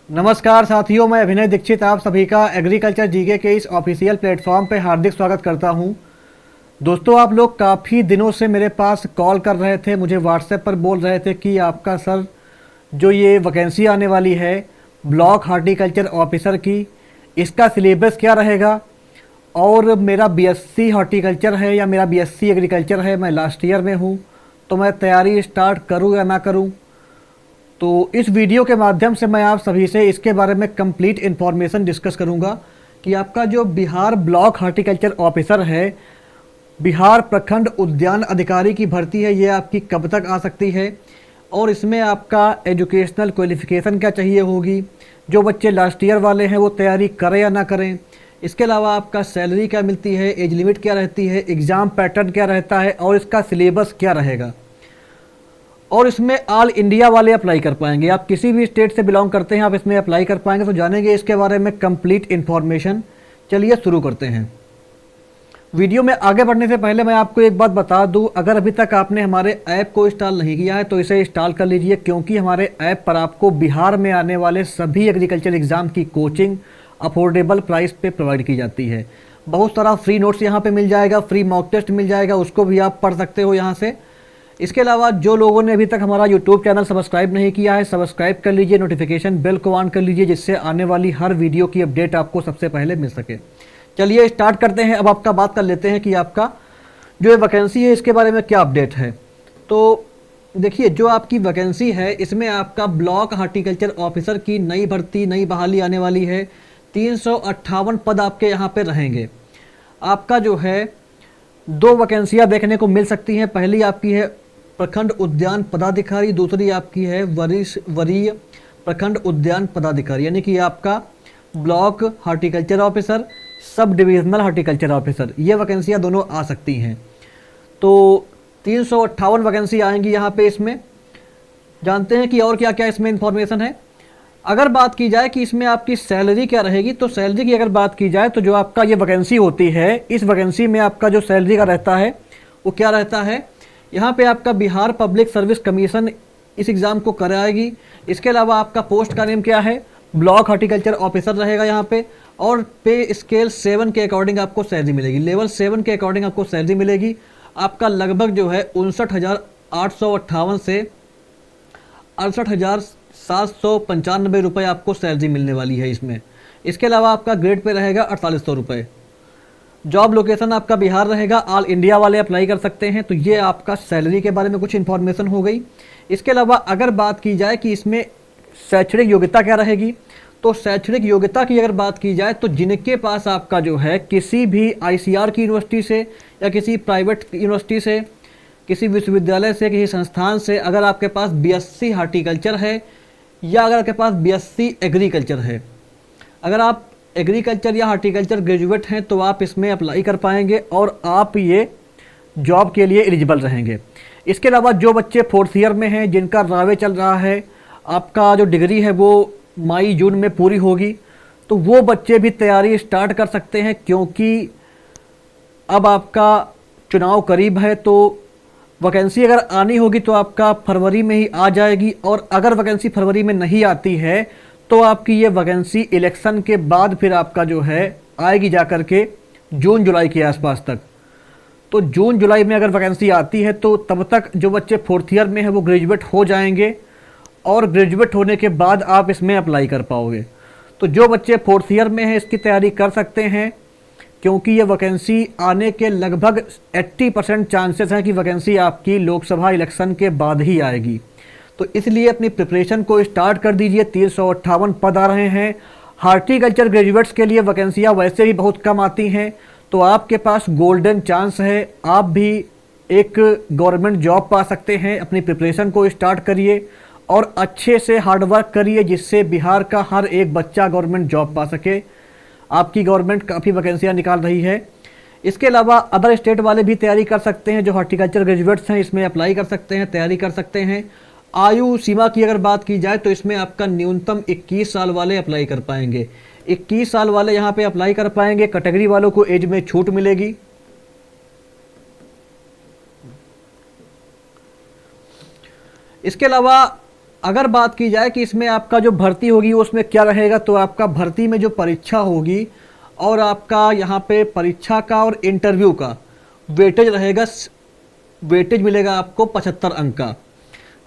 नमस्कार साथियों, मैं अभिनय दीक्षित आप सभी का एग्रीकल्चर जीके के इस ऑफिशियल प्लेटफॉर्म पे हार्दिक स्वागत करता हूं। दोस्तों, आप लोग काफ़ी दिनों से मेरे पास कॉल कर रहे थे, मुझे व्हाट्सएप पर बोल रहे थे कि आपका सर जो ये वैकेंसी आने वाली है ब्लॉक हार्टिकल्चर ऑफिसर की, इसका सिलेबस क्या रहेगा। और मेरा बीएससी हॉर्टिकल्चर है या मेरा बीएससी एग्रीकल्चर है, मैं लास्ट ईयर में हूँ, तो मैं तैयारी स्टार्ट करूँ या ना करूँ। तो इस वीडियो के माध्यम से मैं आप सभी से इसके बारे में कंप्लीट इन्फॉर्मेशन डिस्कस करूंगा कि आपका जो बिहार ब्लॉक हार्टिकल्चर ऑफिसर है, बिहार प्रखंड उद्यान अधिकारी की भर्ती है, ये आपकी कब तक आ सकती है और इसमें आपका एजुकेशनल क्वालिफ़िकेशन क्या चाहिए होगी। जो बच्चे लास्ट ईयर वाले हैं वो तैयारी करें या ना करें। इसके अलावा आपका सैलरी क्या मिलती है, एज लिमिट क्या रहती है, एग्ज़ाम पैटर्न क्या रहता है और इसका सिलेबस क्या रहेगा। और इसमें ऑल इंडिया वाले अप्लाई कर पाएंगे, आप किसी भी स्टेट से बिलोंग करते हैं आप इसमें अप्लाई कर पाएंगे। तो जानेंगे इसके बारे में कंप्लीट इन्फॉर्मेशन। चलिए शुरू करते हैं। वीडियो में आगे बढ़ने से पहले मैं आपको एक बात बता दूं, अगर अभी तक आपने हमारे ऐप को इंस्टॉल नहीं किया है तो इसे इंस्टॉल कर लीजिए, क्योंकि हमारे ऐप पर आपको बिहार में आने वाले सभी एग्रीकल्चर एग्ज़ाम की कोचिंग अफोर्डेबल प्राइस पे प्रोवाइड की जाती है। बहुत सारा फ्री नोट्स यहाँ पे मिल जाएगा, फ्री मॉक टेस्ट मिल जाएगा, उसको भी आप पढ़ सकते हो यहाँ से। इसके अलावा जो लोगों ने अभी तक हमारा यूट्यूब चैनल सब्सक्राइब नहीं किया है, सब्सक्राइब कर लीजिए, नोटिफिकेशन बेल को ऑन कर लीजिए, जिससे आने वाली हर वीडियो की अपडेट आपको सबसे पहले मिल सके। चलिए स्टार्ट करते हैं। अब आपका बात कर लेते हैं कि आपका जो ये वैकेंसी है इसके बारे में क्या अपडेट है। तो देखिए, जो आपकी वैकेंसी है इसमें आपका ब्लॉक हार्टिकल्चर ऑफिसर की नई भर्ती, नई बहाली आने वाली है। 358 पद आपके यहाँ पे रहेंगे। आपका जो है दो वैकेंसियाँ देखने को मिल सकती हैं। पहली आपकी है प्रखंड उद्यान पदाधिकारी, दूसरी आपकी है वरीय प्रखंड उद्यान पदाधिकारी, यानी कि आपका block horticulture officer, sub divisional horticulture officer, ये वैकेंसियाँ दोनों आ सकती हैं। तो 358 वैकेंसी आएंगी यहाँ पे। इसमें जानते हैं कि और क्या क्या इसमें इंफॉर्मेशन है। अगर बात की जाए कि इसमें आपकी सैलरी क्या रहेगी, तो सैलरी की अगर बात की जाए तो जो आपका ये वैकेंसी होती है, इस वैकेंसी में आपका जो सैलरी का रहता है वो क्या रहता है। यहाँ पे आपका बिहार पब्लिक सर्विस कमीशन इस एग्ज़ाम को कराएगी। इसके अलावा आपका पोस्ट का नेम क्या है, ब्लॉक हार्टिकल्चर ऑफिसर रहेगा यहाँ पे। और पे स्केल 7 के अकॉर्डिंग आपको सैलरी मिलेगी, लेवल 7 के अकॉर्डिंग आपको सैलरी मिलेगी। आपका लगभग जो है 59,858 से 68,795 रुपये आपको सैलरी मिलने वाली है इसमें। इसके अलावा आपका ग्रेड पे रहेगा 4800 रुपये। जॉब लोकेशन आपका बिहार रहेगा। ऑल इंडिया वाले अप्लाई कर सकते हैं। तो ये आपका सैलरी के बारे में कुछ इन्फॉर्मेशन हो गई। इसके अलावा अगर बात की जाए कि इसमें शैक्षणिक योग्यता क्या रहेगी, तो शैक्षणिक योग्यता की अगर बात की जाए तो जिनके पास आपका जो है किसी भी आईसीआर की यूनिवर्सिटी से या किसी प्राइवेट यूनिवर्सिटी से, किसी विश्वविद्यालय से, किसी संस्थान से अगर आपके पास बीएससी हार्टिकल्चर है या अगर आपके पास बीएससी एग्रीकल्चर है, अगर आप एग्रीकल्चर या हार्टिकल्चर ग्रेजुएट हैं तो आप इसमें अप्लाई कर पाएंगे और आप ये जॉब के लिए एलिजिबल रहेंगे। इसके अलावा जो बच्चे 4th ईयर में हैं, जिनका रावे चल रहा है, आपका जो डिग्री है वो मई जून में पूरी होगी, तो वो बच्चे भी तैयारी स्टार्ट कर सकते हैं, क्योंकि अब आपका चुनाव करीब है। तो वैकेंसी अगर आनी होगी तो आपका फरवरी में ही आ जाएगी, और अगर वैकेंसी फरवरी में नहीं आती है तो आपकी ये वैकेंसी इलेक्शन के बाद फिर आपका जो है आएगी जा कर के जून जुलाई के आसपास तक। तो जून जुलाई में अगर वैकेंसी आती है तो तब तक जो बच्चे 4th ईयर में हैं वो ग्रेजुएट हो जाएंगे, और ग्रेजुएट होने के बाद आप इसमें अप्लाई कर पाओगे। तो जो बच्चे 4th ईयर में हैं इसकी तैयारी कर सकते हैं, क्योंकि ये वैकेंसी आने के लगभग 80% चांसेस हैं कि वैकेंसी आपकी लोकसभा इलेक्शन के बाद ही आएगी। तो इसलिए अपनी प्रिपरेशन को स्टार्ट कर दीजिए। 358 पद आ रहे हैं। हार्टिकल्चर ग्रेजुएट्स के लिए वैकेंसियाँ वैसे भी बहुत कम आती हैं, तो आपके पास गोल्डन चांस है, आप भी एक गवर्नमेंट जॉब पा सकते हैं। अपनी प्रिपरेशन को स्टार्ट करिए और अच्छे से हार्डवर्क करिए, जिससे बिहार का हर एक बच्चा गवर्नमेंट जॉब पा सके। आपकी गवर्नमेंट काफ़ी वैकेंसियाँ निकाल रही है। इसके अलावा अदर स्टेट वाले भी तैयारी कर सकते हैं, जो हार्टिकल्चर ग्रेजुएट्स हैं इसमें अप्लाई कर सकते हैं, तैयारी कर सकते हैं। आयु सीमा की अगर बात की जाए तो इसमें आपका न्यूनतम 21 साल वाले अप्लाई कर पाएंगे। 21 साल वाले यहाँ पे अप्लाई कर पाएंगे। कैटेगरी वालों को एज में छूट मिलेगी। इसके अलावा अगर बात की जाए कि इसमें आपका जो भर्ती होगी उसमें क्या रहेगा, तो आपका भर्ती में जो परीक्षा होगी और आपका यहाँ पे परीक्षा का और इंटरव्यू का वेटेज रहेगा, वेटेज मिलेगा आपको 75 अंक का।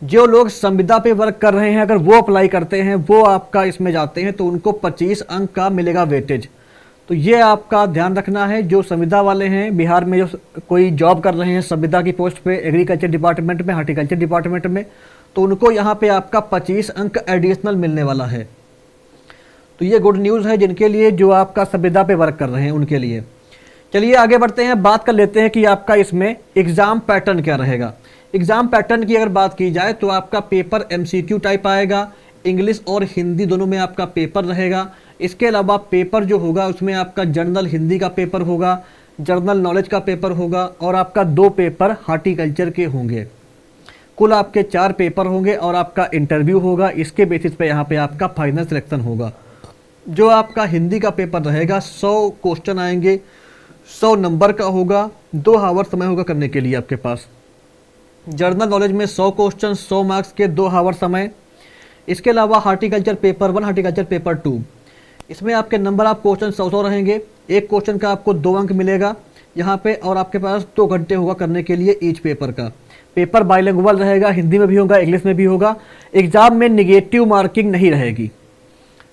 जो लोग संविदा पे वर्क कर रहे हैं अगर वो अप्लाई करते हैं, वो आपका इसमें जाते हैं तो उनको 25 अंक का मिलेगा वेटेज। तो ये आपका ध्यान रखना है। जो संविदा वाले हैं बिहार में, जो कोई जॉब कर रहे हैं संविदा की पोस्ट पे एग्रीकल्चर डिपार्टमेंट में, हार्टिकल्चर डिपार्टमेंट में, तो उनको यहाँ पे आपका 25 अंक एडिशनल मिलने वाला है। तो ये गुड न्यूज़ है जिनके लिए जो आपका संविदा पे वर्क कर रहे हैं उनके लिए। चलिए आगे बढ़ते हैं, बात कर लेते हैं कि आपका इसमें एग्ज़ाम पैटर्न क्या रहेगा। एग्ज़ाम पैटर्न की अगर बात की जाए तो आपका पेपर एमसीक्यू टाइप आएगा, इंग्लिश और हिंदी दोनों में आपका पेपर रहेगा। इसके अलावा पेपर जो होगा उसमें आपका जनरल हिंदी का पेपर होगा, जनरल नॉलेज का पेपर होगा और आपका 2 पेपर हार्टिकल्चर के होंगे। कुल आपके 4 पेपर होंगे और आपका इंटरव्यू होगा। इसके बेसिस पे यहाँ पे आपका फाइनल सिलेक्शन होगा। जो आपका हिंदी का पेपर रहेगा 100 क्वेश्चन आएंगे, 100 नंबर का होगा, 2 आवर समय होगा करने के लिए आपके पास। जनरल नॉलेज में 100 क्वेश्चन, 100 मार्क्स के, 2 आवर समय। इसके अलावा हार्टिकल्चर पेपर 1, हार्टिकल्चर पेपर 2, इसमें आपके नंबर आप क्वेश्चन 100 रहेंगे। एक क्वेश्चन का आपको 2 अंक मिलेगा यहाँ पे और आपके पास 2 घंटे होगा करने के लिए ईच पेपर का। पेपर बाइलिंगुअल रहेगा, हिंदी में भी होगा, इंग्लिश में भी होगा। एग्ज़ाम में निगेटिव मार्किंग नहीं रहेगी,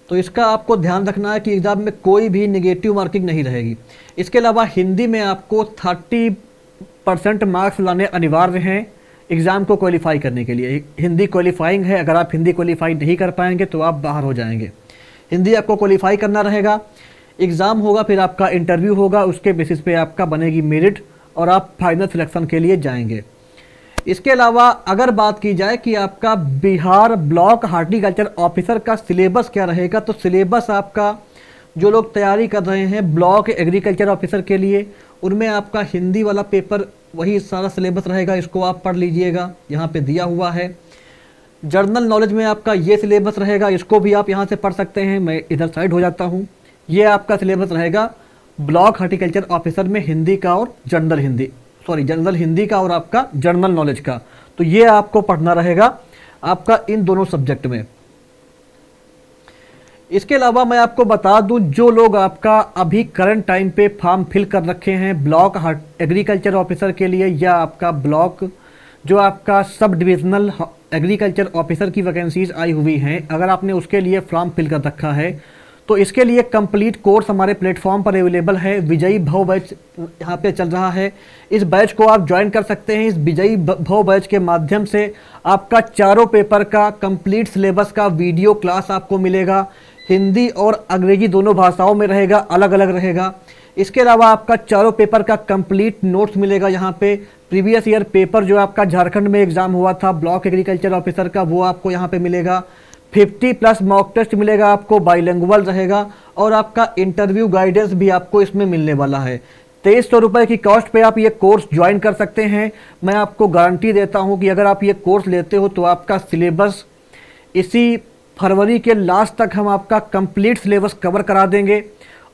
तो इसका आपको ध्यान रखना है कि एग्ज़ाम में कोई भी निगेटिव मार्किंग नहीं रहेगी। इसके अलावा हिंदी में आपको 30% मार्क्स लाने अनिवार्य हैं एग्ज़ाम को क्वालिफाई करने के लिए। हिंदी क्वालिफाइंग है, अगर आप हिंदी क्वालिफाई नहीं कर पाएंगे तो आप बाहर हो जाएंगे। हिंदी आपको क्वालिफाई करना रहेगा। एग्ज़ाम होगा, फिर आपका इंटरव्यू होगा, उसके बेसिस पे आपका बनेगी मेरिट और आप फाइनल सिलेक्शन के लिए जाएंगे। इसके अलावा अगर बात की जाए कि आपका बिहार ब्लॉक हार्टिकल्चर ऑफिसर का सिलेबस क्या रहेगा, तो सिलेबस आपका जो लोग तैयारी कर रहे हैं ब्लॉक एग्रीकल्चर ऑफिसर के लिए, उनमें आपका हिंदी वाला पेपर वही सारा सिलेबस रहेगा, इसको आप पढ़ लीजिएगा, यहाँ पे दिया हुआ है। जर्नल नॉलेज में आपका ये सिलेबस रहेगा, इसको भी आप यहाँ से पढ़ सकते हैं। मैं इधर साइड हो जाता हूँ। ये आपका सिलेबस रहेगा ब्लॉक हार्टिकल्चर ऑफिसर में हिंदी का और जनरल हिंदी का और आपका जर्नल नॉलेज का। तो ये आपको पढ़ना रहेगा आपका इन दोनों सब्जेक्ट में। इसके अलावा मैं आपको बता दूं, जो लोग आपका अभी करंट टाइम पे फॉर्म फिल कर रखे हैं ब्लॉक एग्रीकल्चर ऑफिसर के लिए या आपका ब्लॉक जो आपका सब डिविजनल एग्रीकल्चर ऑफिसर की वैकेंसीज आई हुई हैं, अगर आपने उसके लिए फॉर्म फिल कर रखा है तो इसके लिए कंप्लीट कोर्स हमारे प्लेटफॉर्म पर अवेलेबल है। विजयी भव बैच यहाँ पे चल रहा है, इस बैच को आप ज्वाइन कर सकते हैं। इस विजयी भव बैच के माध्यम से आपका चारों पेपर का कंप्लीट सिलेबस का वीडियो क्लास आपको मिलेगा। हिंदी और अंग्रेजी दोनों भाषाओं में रहेगा, अलग अलग रहेगा। इसके अलावा आपका चारों पेपर का कंप्लीट नोट्स मिलेगा। यहाँ पे प्रीवियस ईयर पेपर जो आपका झारखंड में एग्जाम हुआ था ब्लॉक एग्रीकल्चर ऑफिसर का, वो आपको यहाँ पे मिलेगा। 50+ मॉक टेस्ट मिलेगा आपको, बाइलिंगुअल रहेगा और आपका इंटरव्यू गाइडेंस भी आपको इसमें मिलने वाला है। 2300 रुपये की कॉस्ट पे आप ये कोर्स ज्वाइन कर सकते हैं। मैं आपको गारंटी देता हूँ कि अगर आप ये कोर्स लेते हो तो आपका सिलेबस इसी फरवरी के लास्ट तक हम आपका कंप्लीट सिलेबस कवर करा देंगे।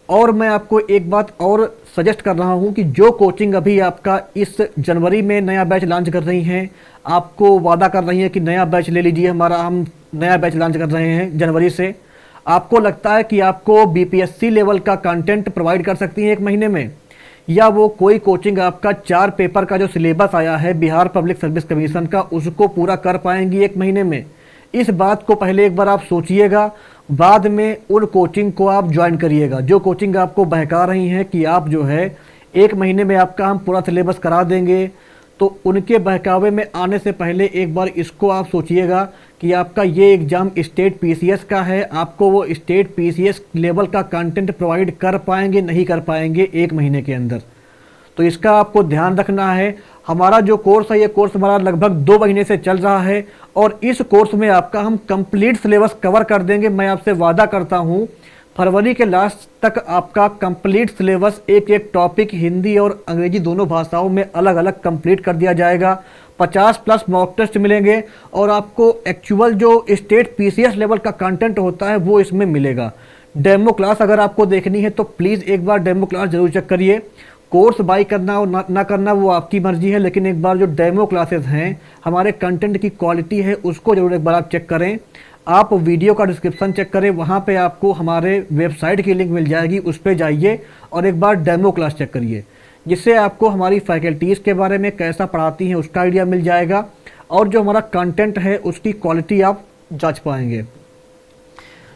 और मैं आपको एक बात और सजेस्ट कर रहा हूं कि जो कोचिंग अभी आपका इस जनवरी में नया बैच लॉन्च कर रही हैं, आपको वादा कर रही हैं कि नया बैच ले लीजिए हमारा, हम नया बैच लॉन्च कर रहे हैं जनवरी से। आपको लगता है कि आपको बीपीएससी लेवल का कंटेंट प्रोवाइड कर सकती हैं 1 महीने में, या वो कोई कोचिंग आपका 4 पेपर का जो सिलेबस आया है बिहार पब्लिक सर्विस कमीशन का, उसको पूरा कर पाएंगी 1 महीने में? इस बात को पहले एक बार आप सोचिएगा, बाद में उन कोचिंग को आप ज्वाइन करिएगा। जो कोचिंग आपको बहका रही हैं कि आप जो है 1 महीने में आपका हम पूरा सिलेबस करा देंगे, तो उनके बहकावे में आने से पहले एक बार इसको आप सोचिएगा कि आपका ये एग्ज़ाम स्टेट पीसीएस का है, आपको वो स्टेट पीसीएस लेवल का कंटेंट प्रोवाइड कर पाएंगे नहीं कर पाएंगे 1 महीने के अंदर। तो इसका आपको ध्यान रखना है। हमारा जो कोर्स है, ये कोर्स हमारा लगभग 2 महीने से चल रहा है और इस कोर्स में आपका हम कंप्लीट सिलेबस कवर कर देंगे। मैं आपसे वादा करता हूँ फरवरी के लास्ट तक आपका कंप्लीट सिलेबस एक एक टॉपिक हिंदी और अंग्रेजी दोनों भाषाओं में अलग अलग कंप्लीट कर दिया जाएगा। 50+ मॉक टेस्ट मिलेंगे और आपको एक्चुअल जो स्टेट पीसीएस लेवल का कंटेंट होता है वो इसमें मिलेगा। डेमो क्लास अगर आपको देखनी है तो प्लीज़ एक बार डेमो क्लास जरूर चेक करिए। कोर्स बाई करना और ना करना वो आपकी मर्जी है, लेकिन एक बार जो डेमो क्लासेस हैं, हमारे कंटेंट की क्वालिटी है, उसको जरूर एक बार आप चेक करें। आप वीडियो का डिस्क्रिप्शन चेक करें, वहाँ पे आपको हमारे वेबसाइट की लिंक मिल जाएगी, उस पर जाइए और एक बार डेमो क्लास चेक करिए, जिससे आपको हमारी फैकल्टीज़ के बारे में कैसा पढ़ाती हैं उसका आइडिया मिल जाएगा और जो हमारा कंटेंट है उसकी क्वालिटी आप जांच पाएंगे।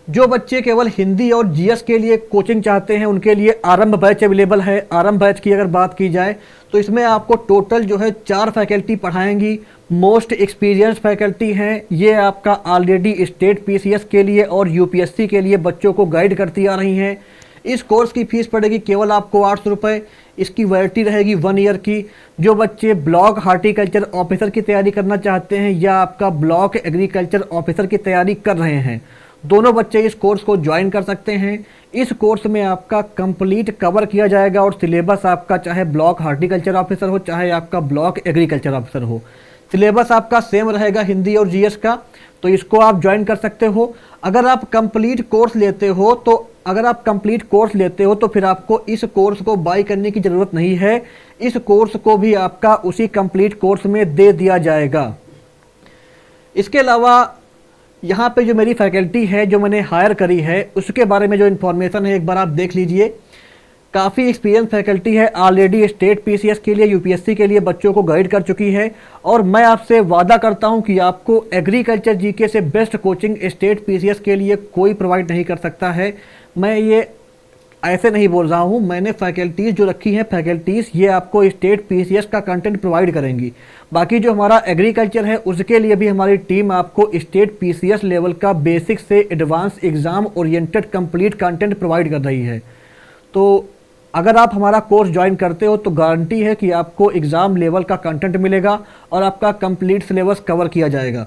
जो बच्चे केवल हिंदी और जीएस के लिए कोचिंग चाहते हैं उनके लिए आरंभ बैच अवेलेबल है। आरंभ बैच की अगर बात की जाए तो इसमें आपको टोटल जो है 4 फैकल्टी पढ़ाएंगी। मोस्ट एक्सपीरियंस फैकल्टी हैं, ये आपका ऑलरेडी स्टेट पीसीएस के लिए और यूपीएससी के लिए बच्चों को गाइड करती आ रही हैं। इस कोर्स की फ़ीस पड़ेगी केवल आपको 800 रुपये। इसकी वैलिडिटी रहेगी 1 ईयर की। जो बच्चे ब्लॉक हार्टिकल्चर ऑफिसर की तैयारी करना चाहते हैं या आपका ब्लॉक एग्रीकल्चर ऑफिसर की तैयारी कर रहे हैं, दोनों बच्चे इस कोर्स को ज्वाइन कर सकते हैं। इस कोर्स में आपका कंप्लीट कवर किया जाएगा और सिलेबस आपका चाहे ब्लॉक हार्टिकल्चर ऑफिसर हो चाहे आपका ब्लॉक एग्रीकल्चर ऑफिसर हो, सिलेबस आपका सेम रहेगा हिंदी और जीएस का। तो इसको आप ज्वाइन कर सकते हो। अगर आप कंप्लीट कोर्स लेते हो तो फिर आपको इस कोर्स को बाई करने की ज़रूरत नहीं है। इस कोर्स को भी आपका उसी कंप्लीट कोर्स में दे दिया जाएगा। इसके अलावा यहाँ पे जो मेरी फैकल्टी है जो मैंने हायर करी है उसके बारे में जो इन्फॉर्मेशन है एक बार आप देख लीजिए। काफ़ी एक्सपीरियंस फैकल्टी है, ऑलरेडी स्टेट पीसीएस के लिए यूपीएससी के लिए बच्चों को गाइड कर चुकी है और मैं आपसे वादा करता हूँ कि आपको एग्रीकल्चर जीके से बेस्ट कोचिंग स्टेट पीसीएस के लिए कोई प्रोवाइड नहीं कर सकता है। मैं ये ऐसे नहीं बोल रहा हूँ, मैंने फैकल्टीज़ जो रखी हैं फैकल्टीज़ ये आपको स्टेट पीसीएस का कंटेंट प्रोवाइड करेंगी। बाकी जो हमारा एग्रीकल्चर है उसके लिए भी हमारी टीम आपको स्टेट पीसीएस लेवल का बेसिक से advance exam oriented complete content provide कर रही है। तो अगर आप हमारा कोर्स ज्वाइन करते हो तो गारंटी है कि आपको एग्ज़ाम लेवल का कंटेंट मिलेगा और आपका कंप्लीट सिलेबस कवर किया जाएगा।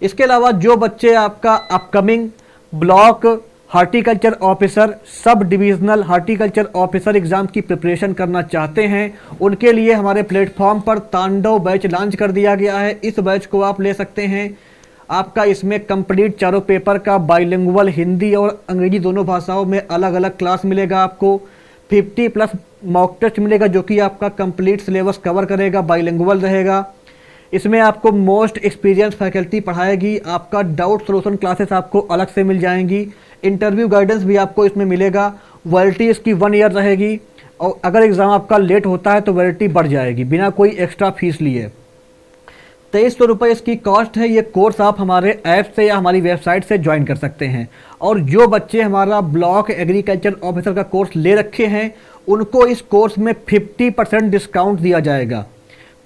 इसके अलावा जो बच्चे आपका upcoming block horticulture officer, sub divisional horticulture officer exam की प्रिपरेशन करना चाहते हैं, उनके लिए हमारे प्लेटफॉर्म पर तांडव बैच लॉन्च कर दिया गया है। इस बैच को आप ले सकते हैं। आपका इसमें कंप्लीट चारों पेपर का बाइलिंगुअल हिंदी और अंग्रेजी दोनों भाषाओं में अलग अलग क्लास मिलेगा। आपको 50+ मॉक टेस्ट मिलेगा जो कि आपका कंप्लीट सिलेबस कवर करेगा, बाइलिंगुअल रहेगा। इसमें आपको मोस्ट एक्सपीरियंस फैकल्टी पढ़ाएगी। आपका डाउट सॉल्यूशन क्लासेस आपको अलग से मिल जाएंगी। इंटरव्यू गाइडेंस भी आपको इसमें मिलेगा। वैलिडिटी इसकी 1 ईयर रहेगी और अगर एग्ज़ाम आपका लेट होता है तो वैलिडिटी बढ़ जाएगी बिना कोई एक्स्ट्रा फीस लिए। 2300 रुपये इसकी कॉस्ट है। ये कोर्स आप हमारे ऐप से या हमारी वेबसाइट से ज्वाइन कर सकते हैं। और जो बच्चे हमारा ब्लॉक एग्रीकल्चर ऑफिसर का कोर्स ले रखे हैं उनको इस कोर्स में 50% डिस्काउंट दिया जाएगा।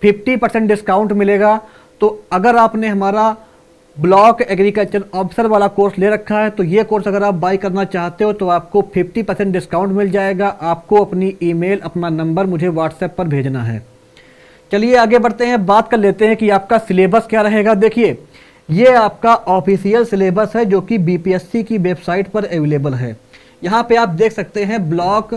50% डिस्काउंट मिलेगा। तो अगर आपने हमारा ब्लॉक एग्रीकल्चर ऑफिसर वाला कोर्स ले रखा है तो ये कोर्स अगर आप बाई करना चाहते हो तो आपको 50% डिस्काउंट मिल जाएगा। आपको अपनी ईमेल, अपना नंबर मुझे व्हाट्सएप पर भेजना है। चलिए आगे बढ़ते हैं, बात कर लेते हैं कि आपका सिलेबस क्या रहेगा। देखिए, ये आपका ऑफिशियल सिलेबस है जो कि बीपीएससी की वेबसाइट पर अवेलेबल है। यहाँ पे आप देख सकते हैं ब्लॉक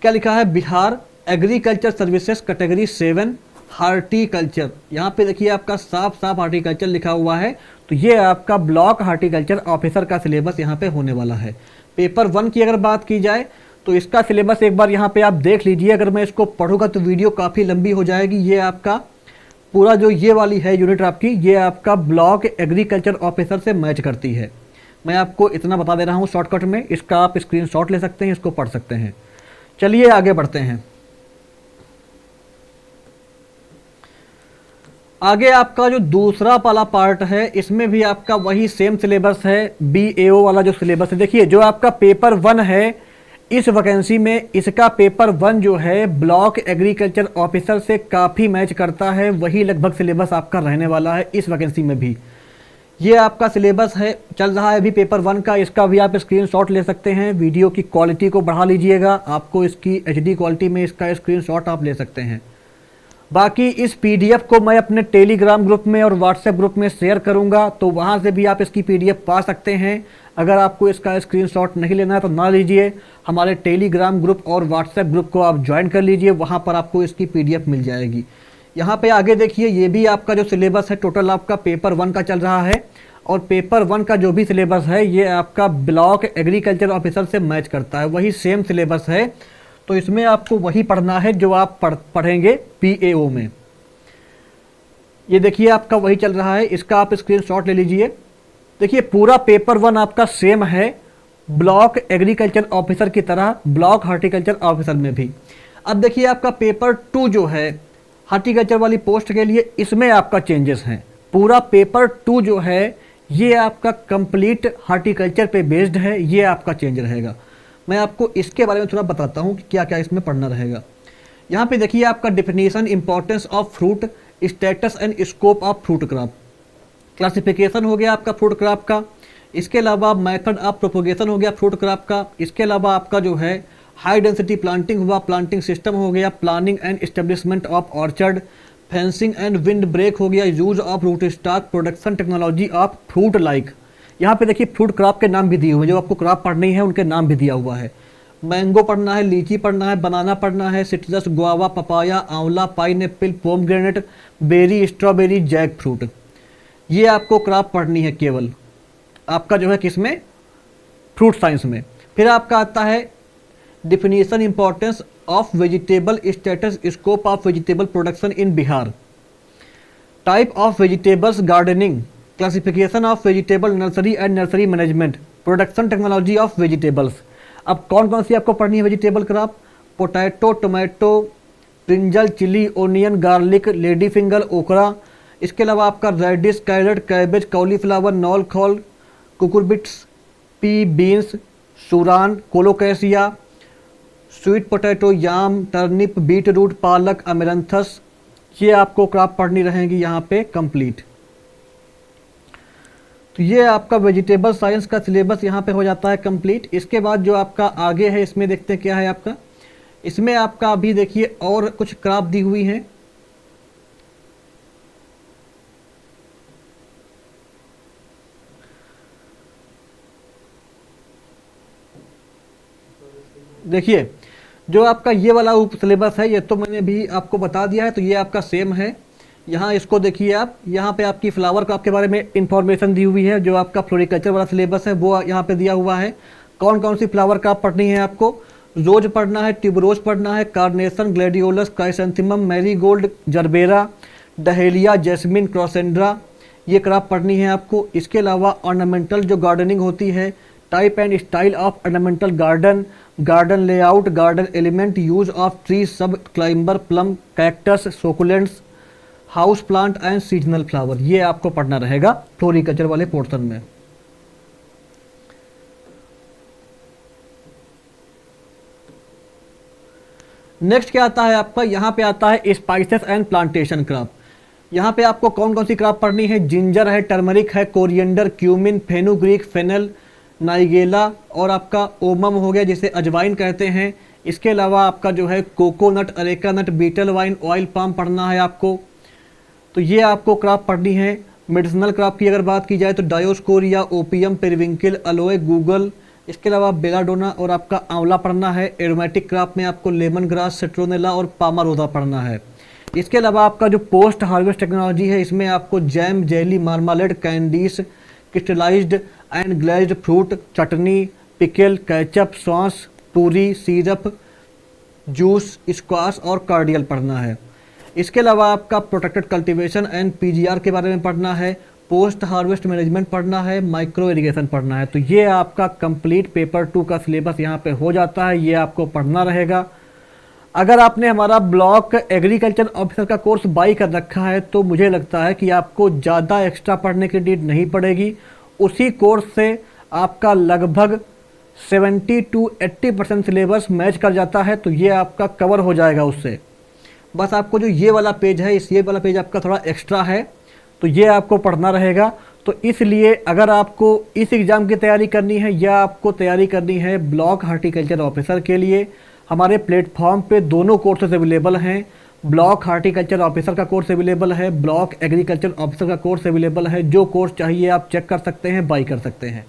क्या लिखा है, Bihar agriculture services category 7 horticulture. यहाँ पे देखिए आपका साफ साफ हार्टिकल्चर लिखा हुआ है। तो ये आपका ब्लॉक हार्टिकल्चर ऑफिसर का सिलेबस यहाँ पे होने वाला है। पेपर 1 की अगर बात की जाए तो इसका सिलेबस एक बार यहाँ पे आप देख लीजिए। अगर मैं इसको पढ़ूंगा तो वीडियो काफ़ी लंबी हो जाएगी। ये आपका पूरा जो ये वाली है यूनिट आपकी, ये आपका ब्लॉक एग्रीकल्चर ऑफिसर से मैच करती है। मैं आपको इतना बता दे रहा हूँ शॉर्टकट में, इसका आप स्क्रीनशॉट ले सकते हैं, इसको पढ़ सकते हैं। चलिए आगे बढ़ते हैं। आगे आपका जो दूसरा वाला पार्ट है इसमें भी आपका वही सेम सिलेबस है, बीएओ वाला जो सिलेबस है। देखिए, जो आपका पेपर 1 है इस वैकेंसी में, इसका पेपर 1 जो है ब्लॉक एग्रीकल्चर ऑफिसर से काफ़ी मैच करता है। वही लगभग सिलेबस आपका रहने वाला है इस वैकेंसी में भी। ये आपका सिलेबस है, चल रहा है अभी पेपर 1 का। इसका भी आप स्क्रीनशॉट ले सकते हैं। वीडियो की क्वालिटी को बढ़ा लीजिएगा, आपको इसकी एचडी क्वालिटी में इसका स्क्रीनशॉट आप ले सकते हैं। बाकी इस पीडीएफ को मैं अपने टेलीग्राम ग्रुप में और व्हाट्सएप ग्रुप में शेयर करूंगा, तो वहां से भी आप इसकी पीडीएफ पा सकते हैं। अगर आपको इसका स्क्रीनशॉट नहीं लेना है तो ना लीजिए, हमारे टेलीग्राम ग्रुप और व्हाट्सएप ग्रुप को आप ज्वाइन कर लीजिए, वहां पर आपको इसकी पीडीएफ मिल जाएगी। यहाँ पे आगे देखिए, ये भी आपका जो सिलेबस है टोटल आपका पेपर 1 का चल रहा है। और पेपर 1 का जो भी सिलेबस है ये आपका ब्लॉक एग्रीकल्चर ऑफिसर से मैच करता है, वही सेम सिलेबस है। तो इसमें आपको वही पढ़ना है जो आप पढ़ेंगे PAO में। ये देखिए आपका वही चल रहा है, इसका आप स्क्रीनशॉट ले लीजिए। देखिए पूरा पेपर 1 आपका सेम है ब्लॉक एग्रीकल्चर ऑफिसर की तरह, ब्लॉक हार्टिकल्चर ऑफिसर में भी। अब देखिए आपका पेपर 2 जो है हार्टिकल्चर वाली पोस्ट के लिए, इसमें आपका चेंजेस हैं। पूरा पेपर 2 जो है ये आपका कंप्लीट हार्टिकल्चर पे बेस्ड है, ये आपका चेंज रहेगा। मैं आपको इसके बारे में थोड़ा बताता हूँ कि क्या क्या इसमें पढ़ना रहेगा। यहाँ पे देखिए आपका definition, importance of fruit, status and scope of fruit crop, classification हो गया आपका फ्रूट क्रॉप का। इसके अलावा मेथड ऑफ प्रोपोगेशन हो गया फ्रूट क्रॉप का। इसके अलावा आपका जो है हाई डेंसिटी प्लांटिंग हुआ, प्लांटिंग सिस्टम हो गया, planning and establishment of orchard, fencing and wind break हो गया, use of root stock, production technology of fruit like. यहाँ पे देखिए फ्रूट क्रॉप के नाम भी दिए हुए हैं, जो आपको क्रॉप पढ़नी है उनके नाम भी दिया हुआ है। मैंगो पढ़ना है, लीची पढ़ना है, बनाना पढ़ना है, citrus, guava, papaya, amla, pineapple, pomegranate, berry, strawberry, jackfruit, ये आपको क्रॉप पढ़नी है केवल आपका जो है किसमें, फ्रूट साइंस में। फिर आपका आता है definition, importance of vegetable, status, scope of vegetable production in Bihar, type of vegetables, gardening, classification of vegetable, nursery and nursery management, production technology of vegetables. अब कौन कौन सी आपको पढ़नी है vegetable crop, potato, tomato, brinjal, chilli, onion, garlic, lady finger, okra. इसके अलावा आपका radish, carrot, cabbage, cauliflower, knol khol, cucurbits, pea, beans, सूरान, colocasia, sweet potato, yam, turnip, beetroot, पालक, अमेरंथस, ये आपको क्रॉप पढ़नी रहेगी यहाँ पे कंप्लीट। तो ये आपका वेजिटेबल साइंस का सिलेबस यहाँ पे हो जाता है कंप्लीट। इसके बाद जो आपका आगे है इसमें देखते हैं क्या है आपका। इसमें आपका अभी देखिए और कुछ क्रॉप दी हुई हैं। देखिए जो आपका ये वाला सिलेबस है ये तो मैंने भी आपको बता दिया है, तो ये आपका सेम है। यहाँ इसको देखिए आप, यहाँ पे आपकी फ्लावर क्रॉप के बारे में इंफॉर्मेशन दी हुई है। जो आपका फ्लोरिकल्चर वाला सिलेबस है वो यहाँ पे दिया हुआ है। कौन कौन सी फ्लावर क्रॉप पढ़नी है आपको, रोज पढ़ना है, ट्यूबरोज पढ़ना है, carnation, gladiolus, chrysanthemum, marigold, gerbera, dahlia, jasmine, crossandra, ये क्रॉप पढ़नी है आपको। इसके अलावा ऑर्नामेंटल जो गार्डनिंग होती है, type and style of ornamental garden, garden layout, garden element, use of tree, shrub climber, palm, cactus, succulents, house plant and seasonal flower, ये आपको पढ़ना रहेगा फ्लोरिकल्चर वाले पोर्शन में। नेक्स्ट क्या आता है आपका, यहाँ पे आता है स्पाइसेस एंड प्लांटेशन क्रॉप। यहाँ पे आपको कौन कौन सी क्रॉप पढ़नी है, जिंजर है, टर्मरिक है, कोरिएंडर, क्यूमिन, फेनुग्रीक, फेनल, नाइगेला और आपका ओमम हो गया जिसे अजवाइन कहते हैं। इसके अलावा आपका जो है coconut, areca nut, beetle wine, oil palm पढ़ना है आपको। तो ये आपको क्रॉप पढ़नी है। मेडिसिनल क्रॉप की अगर बात की जाए तो डायोस्कोरिया, ओपियम, पेरिविंकिल, अलोए, गूगल, इसके अलावा बेलाडोना और आपका आंवला पढ़ना है। एरोमेटिक क्रॉप में आपको लेमन ग्रास, सिट्रोनेला और पामारोदा पढ़ना है। इसके अलावा आपका जो पोस्ट हार्वेस्ट टेक्नोलॉजी है इसमें आपको jam, jelly, marmalade, candies, crystallised and glazed fruit, chutney, pickle, ketchup, sauce, puree, syrup, juice, squash और कार्डियल पढ़ना है। इसके अलावा आपका प्रोटेक्टेड कल्टीवेशन एंड पीजीआर के बारे में पढ़ना है, पोस्ट हार्वेस्ट मैनेजमेंट पढ़ना है, माइक्रो इरिगेशन पढ़ना है। तो ये आपका कंप्लीट पेपर 2 का सिलेबस यहाँ पे हो जाता है, ये आपको पढ़ना रहेगा। अगर आपने हमारा ब्लॉक एग्रीकल्चर ऑफिसर का कोर्स बाई कर रखा है तो मुझे लगता है कि आपको ज़्यादा एक्स्ट्रा पढ़ने की नीड नहीं पड़ेगी। उसी कोर्स से आपका लगभग 70 to 80% सिलेबस मैच कर जाता है, तो ये आपका कवर हो जाएगा उससे। बस आपको जो ये वाला पेज है, ये वाला पेज आपका थोड़ा एक्स्ट्रा है, तो ये आपको पढ़ना रहेगा। तो इसलिए अगर आपको इस एग्ज़ाम की तैयारी करनी है या आपको तैयारी करनी है ब्लॉक हार्टिकल्चर ऑफिसर के लिए, हमारे प्लेटफॉर्म पे दोनों कोर्सेज अवेलेबल हैं। ब्लॉक हार्टिकल्चर ऑफिसर का कोर्स अवेलेबल है, ब्लॉक एग्रीकल्चर ऑफिसर का कोर्स अवेलेबल है। जो कोर्स चाहिए आप चेक कर सकते हैं, बाई कर सकते हैं।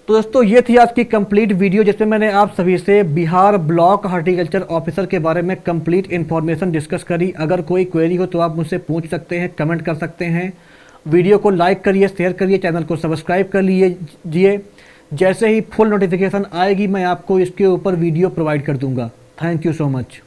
तो दोस्तों ये थी आज की कंप्लीट वीडियो जिसमें मैंने आप सभी से बिहार ब्लॉक हार्टिकल्चर ऑफिसर के बारे में कंप्लीट इन्फॉर्मेशन डिस्कस करी। अगर कोई क्वेरी हो तो आप मुझसे पूछ सकते हैं, कमेंट कर सकते हैं। वीडियो को लाइक करिए, शेयर करिए, चैनल को सब्सक्राइब कर लीजिए। जैसे ही फुल नोटिफिकेशन आएगी मैं आपको इसके ऊपर वीडियो प्रोवाइड कर दूंगा। Thank you so much.